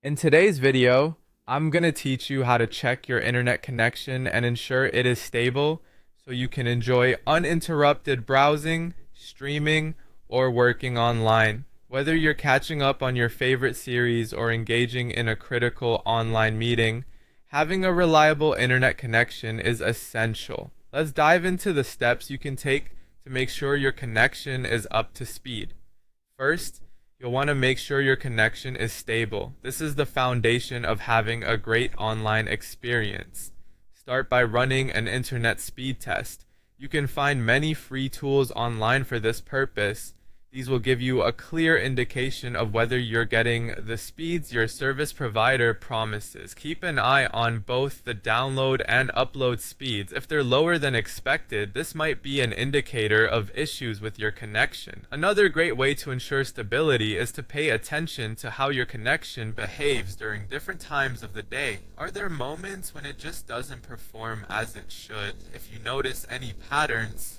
In today's video, I'm going to teach you how to check your internet connection and ensure it is stable so you can enjoy uninterrupted browsing, streaming, or working online. Whether you're catching up on your favorite series or engaging in a critical online meeting, having a reliable internet connection is essential. Let's dive into the steps you can take to make sure your connection is up to speed. First, you'll want to make sure your connection is stable. This is the foundation of having a great online experience. Start by running an internet speed test. You can find many free tools online for this purpose. These will give you a clear indication of whether you're getting the speeds your service provider promises. Keep an eye on both the download and upload speeds. If they're lower than expected, this might be an indicator of issues with your connection. Another great way to ensure stability is to pay attention to how your connection behaves during different times of the day. Are there moments when it just doesn't perform as it should? If you notice any patterns,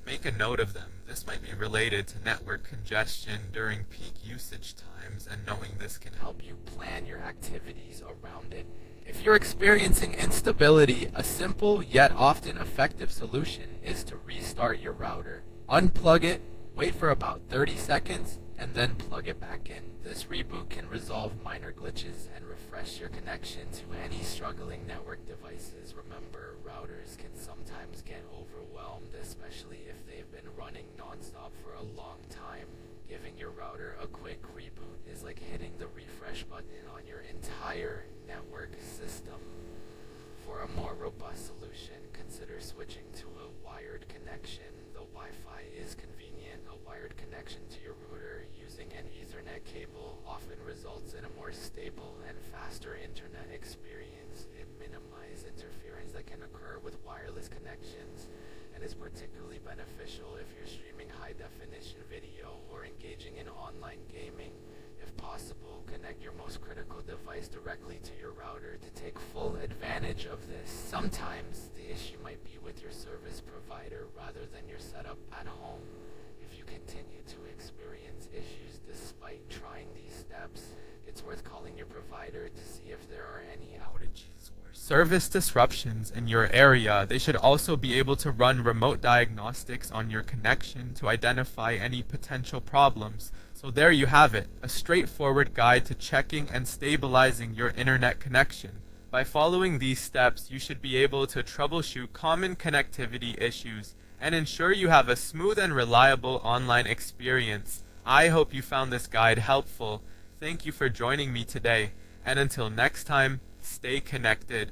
make a note of them. This might be related to network congestion during peak usage times, and knowing this can help you plan your activities around it. If you're experiencing instability, a simple yet often effective solution is to restart your router. Unplug it, wait for about 30 seconds, and then plug it back in. This reboot can resolve minor glitches and refresh your connection to any struggling network devices. Remember, routers can sometimes get overwhelmed, especially if they've been running nonstop for a long time. Giving your router a quick reboot is like hitting the refresh button on your entire network system. For a more robust solution, consider switching to a wired connection. The Wi-Fi is convenient. A wired connection to your router using an Ethernet cable often results in a more stable and faster internet experience. It minimizes interference that can occur with wireless connections and is particularly beneficial if you're streaming high-definition video or engaging in online gaming. If possible, connect your most critical device directly to your router to take full advantage of this. Sometimes the issue might be with your service provider rather than your setup at home. If you continue to experience issues despite trying these steps, it's worth calling your provider to see if there are any outages or service disruptions in your area. They should also be able to run remote diagnostics on your connection to identify any potential problems. So there you have it, a straightforward guide to checking and stabilizing your internet connection. By following these steps, you should be able to troubleshoot common connectivity issues and ensure you have a smooth and reliable online experience. I hope you found this guide helpful. Thank you for joining me today, and until next time, stay connected.